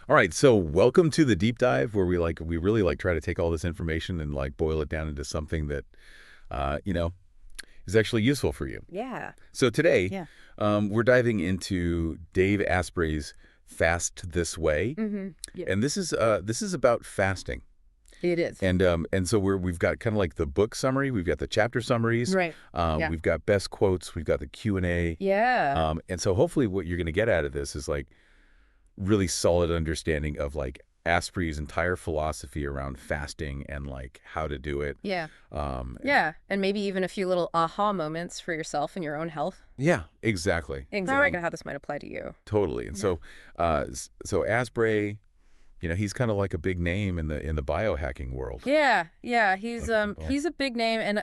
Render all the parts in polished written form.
All right, so welcome to the deep dive where we really try to take all this information and boil it down into something that is actually useful for you. Yeah. So today, Yeah. we're diving into Dave Asprey's Fast This Way. Yeah. And this is about fasting. It is. And so we've got kind of like the book summary, we've got the chapter summaries, Right. Yeah. we've got best quotes, we've got the Q&A. Yeah. And so hopefully what you're going to get out of this is really solid understanding of Asprey's entire philosophy around fasting and how to do it. Yeah. Yeah. And maybe even a few little aha moments for yourself and your own health. Yeah, exactly. Exactly. How this might apply to you. Totally. And so Asprey, he's kind of like a big name in the biohacking world. Yeah. Yeah. He's a big name. And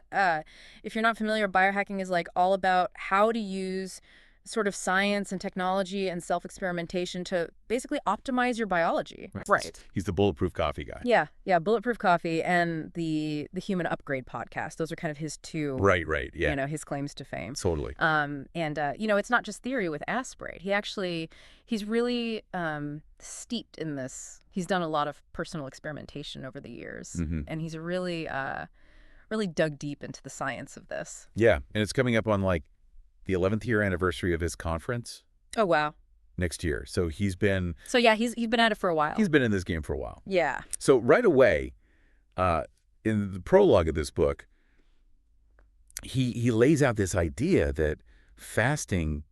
if you're not familiar, biohacking is all about how to use sort of science and technology and self-experimentation to basically optimize your biology. Right. He's the Bulletproof Coffee guy. Yeah. Yeah. Bulletproof Coffee and the Human Upgrade podcast. Those are kind of his two. Right. Yeah. His claims to fame. Totally. It's not just theory with Asprey. He's really steeped in this. He's done a lot of personal experimentation over the years, and he's really dug deep into the science of this. Yeah, and it's coming up on the 11th year anniversary of his conference. Oh wow! Next year, so he's been. So yeah, he's been at it for a while. He's been in this game for a while. Yeah. So right away, in the prologue of this book, he lays out this idea that fasting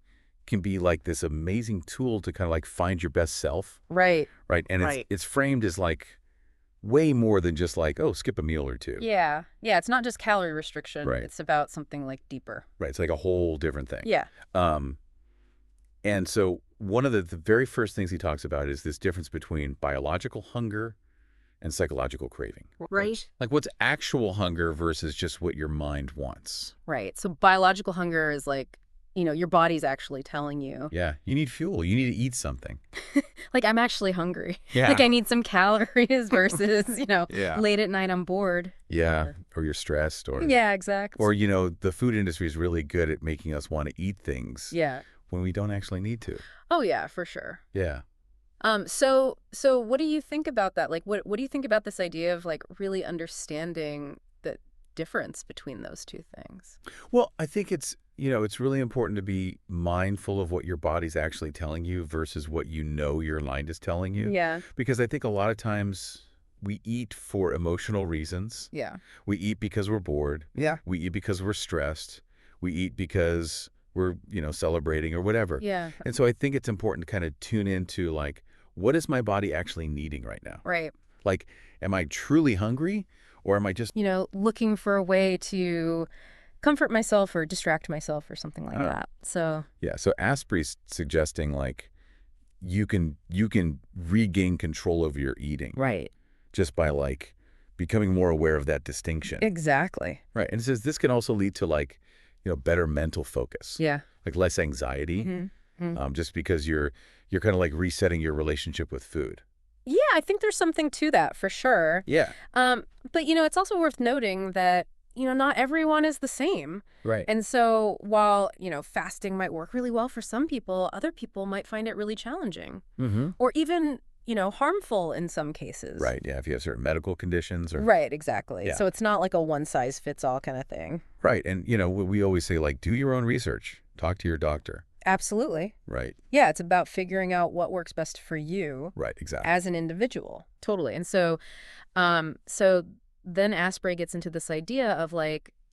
can be this amazing tool to kind of find your best self. Right. Right. And it's framed as way more than just skip a meal or two. Yeah. Yeah. It's not just calorie restriction. Right. It's about something deeper. Right. It's a whole different thing. Yeah. And so one of the very first things he talks about is this difference between biological hunger and psychological craving. Right. What's actual hunger versus just what your mind wants. Right. So biological hunger is your body's actually telling you. Yeah. You need fuel. You need to eat something. I'm actually hungry. Yeah. I need some calories versus, Yeah. late at night I'm bored. Yeah. Or you're stressed or. Yeah, exactly. Or, the food industry is really good at making us want to eat things. Yeah. When we don't actually need to. Oh, yeah, for sure. Yeah. So what do you think about that? What do you think about this idea of really understanding the difference between those two things? Well, I think it's really important to be mindful of what your body's actually telling you versus what your mind is telling you. Yeah. Because I think a lot of times we eat for emotional reasons. Yeah. We eat because we're bored. Yeah. We eat because we're stressed. We eat because we're, celebrating or whatever. Yeah. And so I think it's important to kind of tune into what is my body actually needing right now? Right. Am I truly hungry or am I just... looking for a way to comfort myself or distract myself or something like that. So... Yeah. So Asprey's suggesting you can regain control over your eating. Right. Just by becoming more aware of that distinction. Exactly. Right. And it says this can also lead to better mental focus. Yeah. Less anxiety. Just because you're kind of resetting your relationship with food. Yeah, I think there's something to that for sure. Yeah. But it's also worth noting that not everyone is the same. Right. And so while fasting might work really well for some people, other people might find it really challenging. Or even harmful in some cases. Right. Yeah. If you have certain medical conditions or. Right. Exactly. Yeah. So it's not a one size fits all kind of thing. Right. And we always say do your own research. Talk to your doctor. Absolutely. Right. Yeah. It's about figuring out what works best for you. Right. Exactly. As an individual. Totally. And so, then Asprey gets into this idea of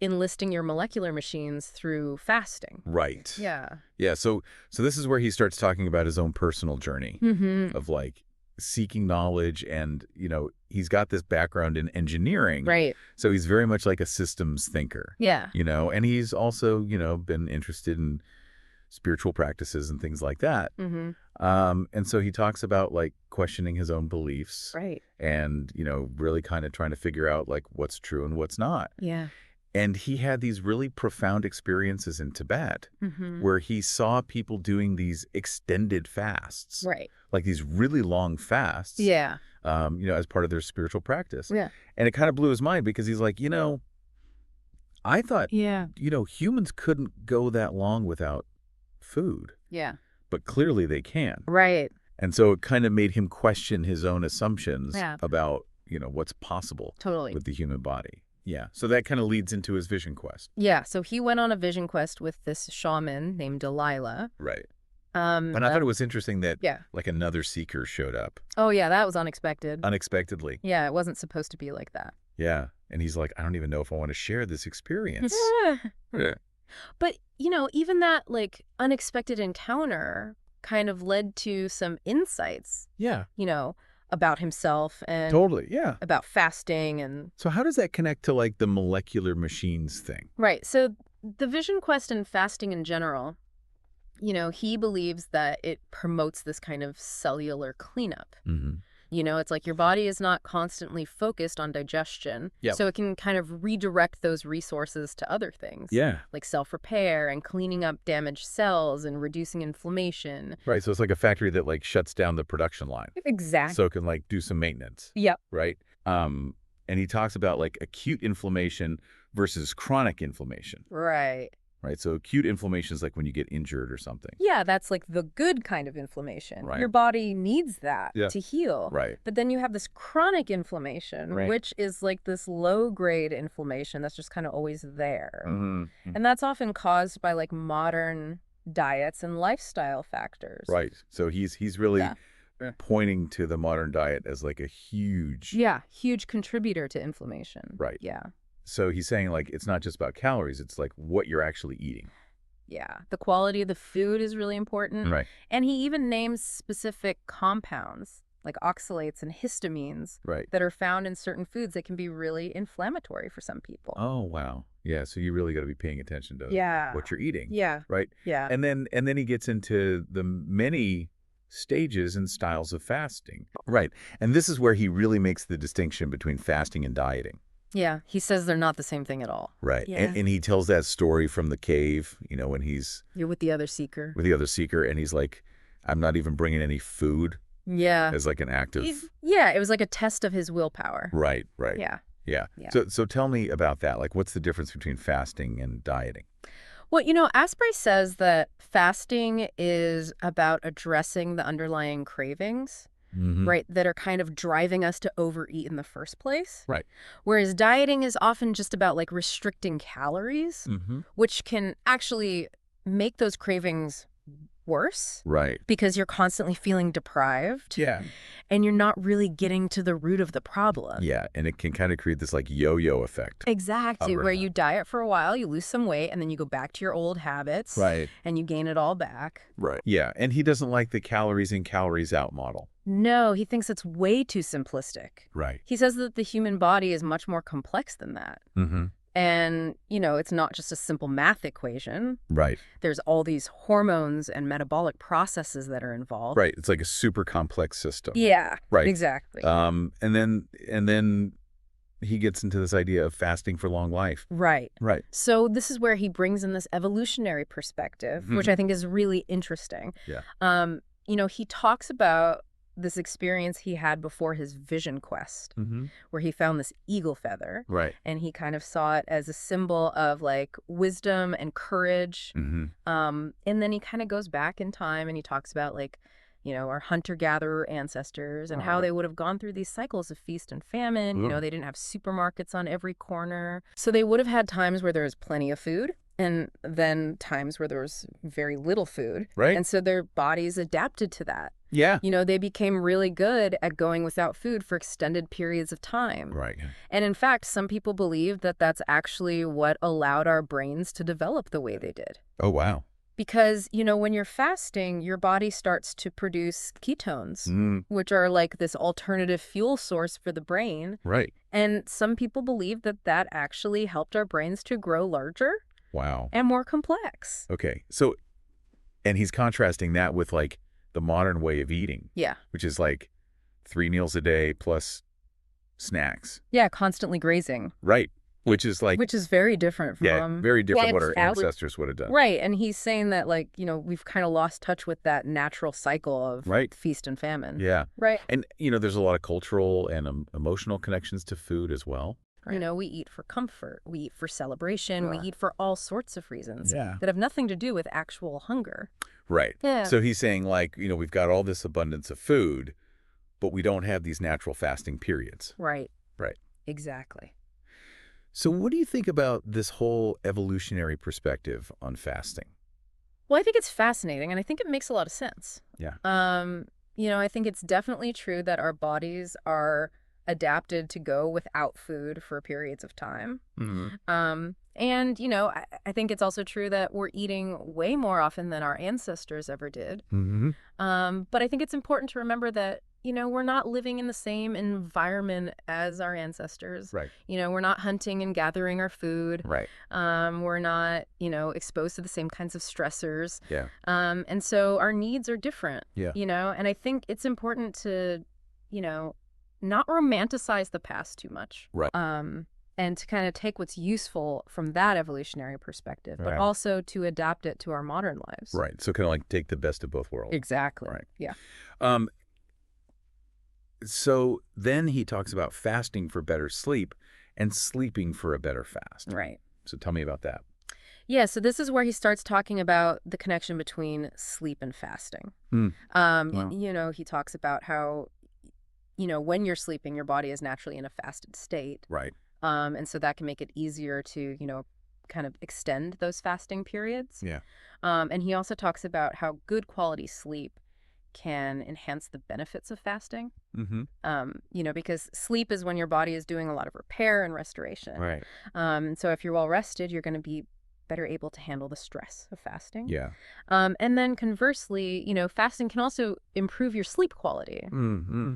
enlisting your molecular machines through fasting. Right. Yeah. Yeah. So this is where he starts talking about his own personal journey of seeking knowledge, and he's got this background in engineering. Right. So he's very much a systems thinker. Yeah. And he's also been interested in spiritual practices and things like that. And so he talks about questioning his own beliefs. Right. And really kind of trying to figure out what's true and what's not. Yeah. And he had these really profound experiences in Tibet where he saw people doing these extended fasts. Right. These really long fasts. Yeah. As part of their spiritual practice. Yeah. And it kind of blew his mind because he's I thought, yeah, humans couldn't go that long without food. Yeah. But clearly they can. Right. And so it kind of made him question his own assumptions Yeah. about, what's possible Totally. with the human body. Yeah. So that kind of leads into his vision quest. Yeah, so he went on a vision quest with this shaman named Delilah. Right. And I thought it was interesting that Yeah. like another seeker showed up Oh, yeah, that was unexpected. unexpectedly. Yeah, it wasn't supposed to be like that. Yeah. And he's like, I don't even know if I want to share this experience. Yeah. But, even that, like, unexpected encounter kind of led to some insights, Yeah. about himself and Totally. Yeah. about fasting and... So how does that connect to like the molecular machines thing? Right, so the vision quest and fasting in general, he believes that it promotes this kind of cellular cleanup. Mm-hmm. It's like your body is not constantly focused on digestion. Yep. So it can kind of redirect those resources to other things. Yeah. Like self-repair and cleaning up damaged cells and reducing inflammation. Right. So it's like a factory that like shuts down the production line. Exactly. So it can like do some maintenance. Yep. Right. And he talks about like acute inflammation versus chronic inflammation. Right. Right. So acute inflammation is like when you get injured or something. Yeah, that's like the good kind of inflammation. Right. Your body needs that to heal. Right. But then you have this chronic inflammation, Right. which is like this low-grade inflammation that's just kind of always there. Mm-hmm. And that's often caused by like modern diets and lifestyle factors. Right. So he's really Yeah. pointing to the modern diet as like a huge. Yeah, huge contributor to inflammation. Right. Yeah. So he's saying like it's not just about calories, it's like what you're actually eating. Yeah. The quality of the food is really important. Right. And he even names specific compounds like oxalates and histamines Right. that are found in certain foods that can be really inflammatory for some people. Oh, wow. Yeah. So you really got to be paying attention to what you're eating. Yeah. Right. Yeah. And then he gets into the many stages and styles of fasting. Right. And this is where he really makes the distinction between fasting and dieting. Yeah. He says they're not the same thing at all. Right. Yeah. And he tells that story from the cave, when he's You're with the other seeker. with the other seeker and he's like, I'm not even bringing any food Yeah. as like an act of. Yeah. It was like a test of his willpower. Right. Right. Yeah. Yeah. Yeah. So tell me about that. Like, what's the difference between fasting and dieting? Well, Asprey says that fasting is about addressing the underlying cravings, Mm-hmm. right, that are kind of driving us to overeat in the first place. Right. Whereas dieting is often just about like restricting calories, Mm-hmm. which can actually make those cravings worse Right. because you're constantly feeling deprived Yeah. and you're not really getting to the root of the problem. Yeah. And it can kind of create this like yo-yo effect. Exactly, Up or where down. you diet for a while, you lose some weight, and then you go back to your old habits. Right. And you gain it all back. Right. Yeah. And he doesn't like the calories in, calories out model. No, he thinks it's way too simplistic. Right. He says that the human body is much more complex than that. Mm-hmm. And, it's not just a simple math equation. Right. There's all these hormones and metabolic processes that are involved. Right. It's like a super complex system. Yeah. Right. Exactly. And then he gets into this idea of fasting for long life. Right. Right. So this is where he brings in this evolutionary perspective, which I think is really interesting. Yeah. He talks about this experience he had before his vision quest, Mm-hmm. where he found this eagle feather. Right. And he kind of saw it as a symbol of like wisdom and courage. Mm-hmm. And then he kind of goes back in time and he talks about like, our hunter-gatherer ancestors and how they would have gone through these cycles of feast and famine. They didn't have supermarkets on every corner. So they would have had times where there was plenty of food and then times where there was very little food. Right. And so their bodies adapted to that. Yeah. They became really good at going without food for extended periods of time. Right. And in fact, some people believe that that's actually what allowed our brains to develop the way they did. Oh, wow. Because, when you're fasting, your body starts to produce ketones, which are like this alternative fuel source for the brain. Right. And some people believe that that actually helped our brains to grow larger Wow. and more complex. Okay. So, and he's contrasting that with like the modern way of eating. Yeah. Which is like 3 meals a day plus snacks. Yeah, constantly grazing. Right. Which is like, Which is very different from... very different what our it's- ancestors would have done. Right, and he's saying that, like, we've kind of lost touch with that natural cycle of feast and famine. Yeah. Right. And, there's a lot of cultural and emotional connections to food as well. Right. We eat for comfort, we eat for celebration, we eat for all sorts of reasons Yeah. that have nothing to do with actual hunger. Right. Yeah. So he's saying, like, we've got all this abundance of food, but we don't have these natural fasting periods. Right. Right. Exactly. So what do you think about this whole evolutionary perspective on fasting? Well, I think it's fascinating, and I think it makes a lot of sense. Yeah. I think it's definitely true that our bodies are adapted to go without food for periods of time. Hmm. I think it's also true that we're eating way more often than our ancestors ever did. Hmm. But I think it's important to remember that, we're not living in the same environment as our ancestors. Right. We're not hunting and gathering our food. Right. We're not, exposed to the same kinds of stressors. Yeah. And so our needs are different, Yeah. and I think it's important to, not romanticize the past too much. Right. And to kind of take what's useful from that evolutionary perspective, but Right. also to adapt it to our modern lives. Right. So kind of like take the best of both worlds. Exactly. Right. Yeah. Um, so then he talks about fasting for better sleep and sleeping for a better fast. Right. So tell me about that. Yeah, so this is where he starts talking about the connection between sleep and fasting. Wow. He talks about how, when you're sleeping, your body is naturally in a fasted state. Right. And so that can make it easier to, kind of extend those fasting periods. Yeah. And he also talks about how good quality sleep can enhance the benefits of fasting. Mm-hmm. Because sleep is when your body is doing a lot of repair and restoration. Right. And so if you're well rested, you're going to be better able to handle the stress of fasting. Yeah. And then conversely, fasting can also improve your sleep quality. Mm-hmm.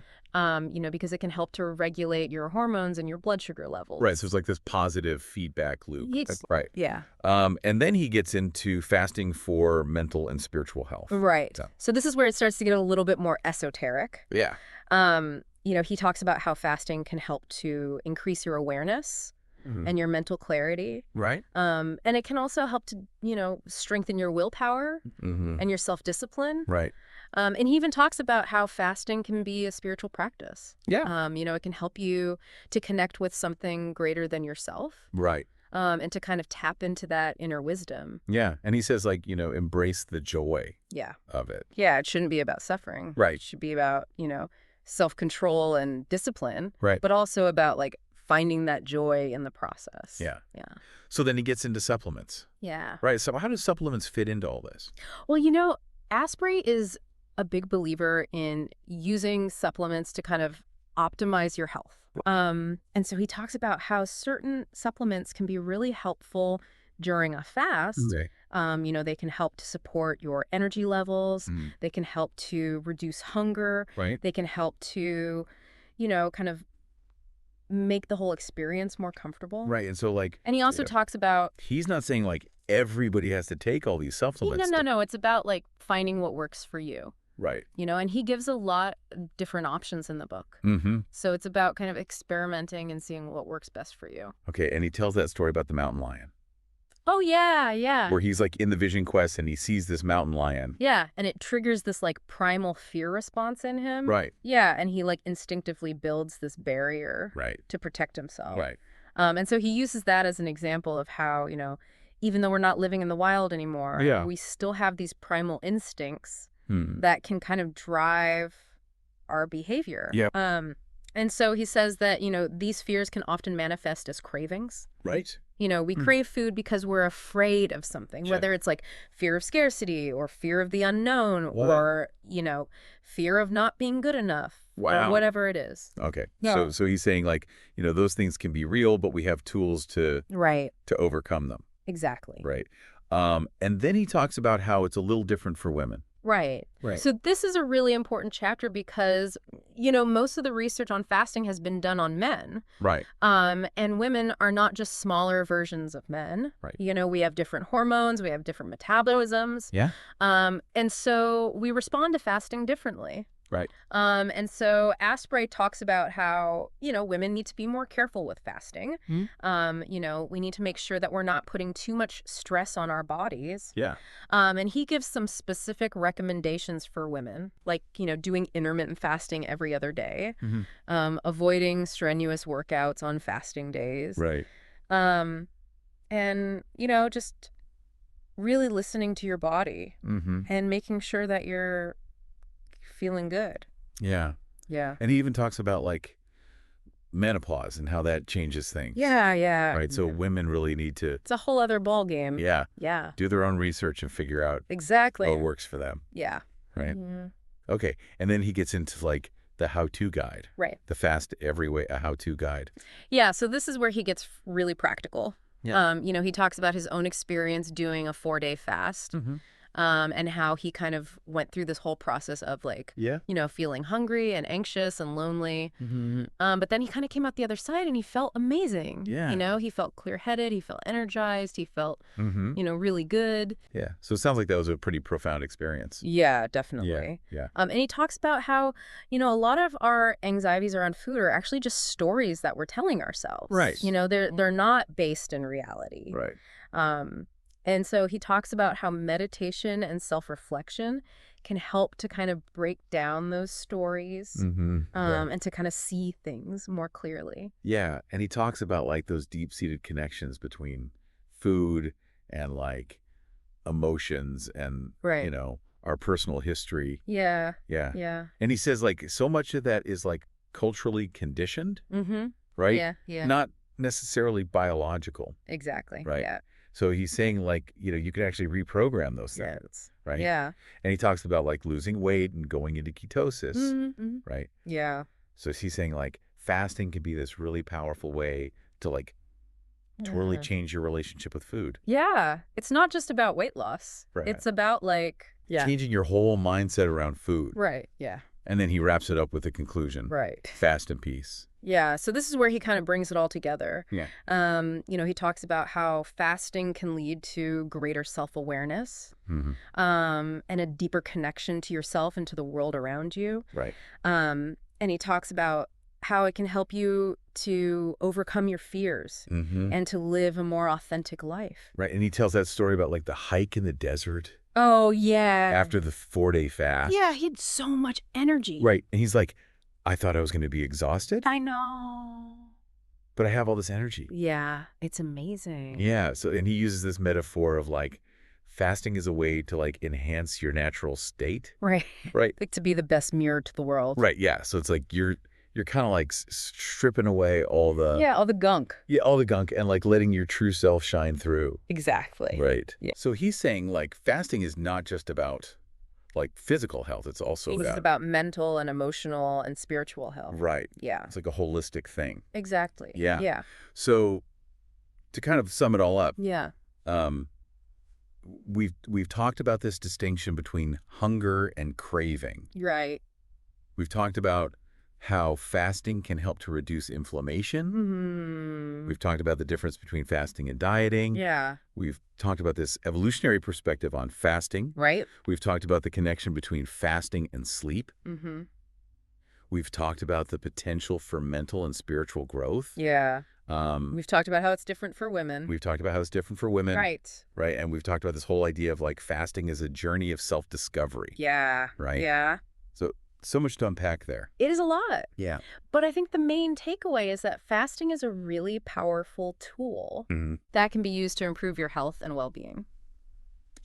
Because it can help to regulate your hormones and your blood sugar levels. Right. So it's like this positive feedback loop. Right. Yeah. And then he gets into fasting for mental and spiritual health. Right. So this is where it starts to get a little bit more esoteric. Yeah. He talks about how fasting can help to increase your awareness and your mental clarity. Right. And it can also help to, strengthen your willpower and your self-discipline. Right. And he even talks about how fasting can be a spiritual practice. Yeah. It can help you to connect with something greater than yourself. Right. And to kind of tap into that inner wisdom. Yeah. And he says, like, embrace the joy Yeah. of it. Yeah, it shouldn't be about suffering. Right. It should be about, self-control and discipline. Right. But also about, like, finding that joy in the process. Yeah. Yeah. So then he gets into supplements. Yeah. Right. So how do supplements fit into all this? Well, Asprey is a big believer in using supplements to kind of optimize your health. And so he talks about how certain supplements can be really helpful during a fast. Okay. They can help to support your energy levels. They can help to reduce hunger. Right. They can help to, kind of make the whole experience more comfortable. Right. And so, like, and he also talks about, he's not saying like everybody has to take all these supplements. No. It's about like finding what works for you. Right. And he gives a lot of different options in the book. Mm-hmm. So it's about kind of experimenting and seeing what works best for you. Okay. And he tells that story about the mountain lion. Oh, yeah, yeah. Where he's like in the vision quest and he sees this mountain lion. Yeah, and it triggers this like primal fear response in him. Right. Yeah, and he like instinctively builds this barrier Right. to protect himself. Right. And so he uses that as an example of how, even though we're not living in the wild anymore, we still have these primal instincts that can kind of drive our behavior. Yeah. And so he says that, these fears can often manifest as cravings. Right. We crave food because we're afraid of something, whether it's like fear of scarcity or fear of the unknown or, fear of not being good enough or whatever it is. Okay. Yeah. So he's saying like, those things can be real, but we have tools to overcome them. Exactly. Right. And then he talks about how it's a little different for women. Right. So this is a really important chapter because, most of the research on fasting has been done on men. Right. And women are not just smaller versions of men. Right. We have different hormones, we have different metabolisms. Yeah. And so we respond to fasting differently. Right. And so Asprey talks about how, women need to be more careful with fasting. We need to make sure that we're not putting too much stress on our bodies. Yeah. And he gives some specific recommendations for women, like, doing intermittent fasting every other day, avoiding strenuous workouts on fasting days. Right. And, just really listening to your body Mm-hmm. and making sure that you're feeling good. Yeah. Yeah. And he even talks about like menopause and how that changes things. Yeah, yeah. Right. So women really need to, It's a whole other ball game. yeah, Yeah. do their own research and figure out Exactly. what works for them. Yeah. Right. Mhm. Okay. And then he gets into like the how-to guide. Right. The fast every way, a how-to guide. Yeah, so this is where he gets really practical. Yeah. He talks about his own experience doing a 4-day fast. Mm-hmm. And how he kind of went through this whole process of like, Yeah. feeling hungry and anxious and lonely. Mm-hmm. But then he kind of came out the other side and he felt amazing. Yeah. He felt clear-headed. He felt energized. He felt, Mm-hmm. really good. Yeah. So it sounds like that was a pretty profound experience. Yeah, definitely. Yeah. And he talks about how, a lot of our anxieties around food are actually just stories that we're telling ourselves. Right. They're not based in reality. Right. And so he talks about how meditation and self-reflection can help to kind of break down those stories Mm-hmm. and to kind of see things more clearly. Yeah. And he talks about like those deep-seated connections between food and like emotions and, Right. our personal history. Yeah. Yeah. Yeah. And he says like so much of that is like culturally conditioned, Mm-hmm. right? Yeah. Yeah. Not necessarily biological, Exactly. right? Yeah. So he's saying like, you could actually reprogram those things, Yes. right? Yeah. And he talks about like losing weight and going into ketosis, Mm-hmm. right? Yeah. So he's saying like fasting can be this really powerful way to like totally Yeah. change your relationship with food. Yeah. It's not just about weight loss. Right. It's about like, Changing your whole mindset around food. Right. Yeah. And then he wraps it up with the conclusion. Right. Fast and peace. Yeah, so this is where he kind of brings it all together. Yeah. He talks about how fasting can lead to greater self-awareness, Mm-hmm. and a deeper connection to yourself and to the world around you. Right. And he talks about how it can help you to overcome your fears Mm-hmm. and to live a more authentic life. Right. And he tells that story about like the hike in the desert Oh, yeah. after the 4-day fast. Yeah, he had so much energy. Right. And he's like, I thought I was going to be exhausted, I know. but I have all this energy. Yeah, it's amazing. Yeah. So, and he uses this metaphor of like fasting is a way to like enhance your natural state. Right. Right. Like to be the best mirror to the world. Right. Yeah. So it's like you're kind of like stripping away all the all the gunk. all the gunk and like letting your true self shine through. Exactly. Right. Yeah. So he's saying like fasting is not just about like physical health. It's also It's about mental and emotional and spiritual health. right. Yeah. It's like a holistic thing. Exactly. Yeah. Yeah. So to kind of sum it all up, Yeah. we've talked about this distinction between hunger and craving. Right. We've talked about how fasting can help to reduce inflammation. Mm-hmm. We've talked about the difference between fasting and dieting. Yeah. We've talked about this evolutionary perspective on fasting. Right. We've talked about the connection between fasting and sleep. Mm-hmm. We've talked about the potential for mental and spiritual growth. Yeah. Um, We've talked about how it's different for women. we've talked about how it's different for women. Right. Right. And we've talked about this whole idea of like fasting as a journey of self-discovery. Yeah. Right. Yeah. So much to unpack there. It is a lot. Yeah. But I think the main takeaway is that fasting is a really powerful tool Mm-hmm. that can be used to improve your health and well-being.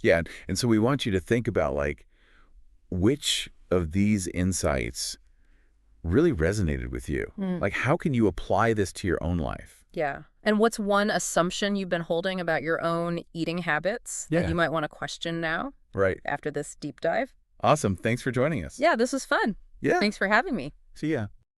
Yeah. And so we want you to think about like which of these insights really resonated with you. Like how can you apply this to your own life? Yeah. And what's one assumption you've been holding about your own eating habits that Yeah. you might want to question now Right. after this deep dive? Awesome. Thanks for joining us. Yeah, this was fun. Yeah. Thanks for having me. See ya.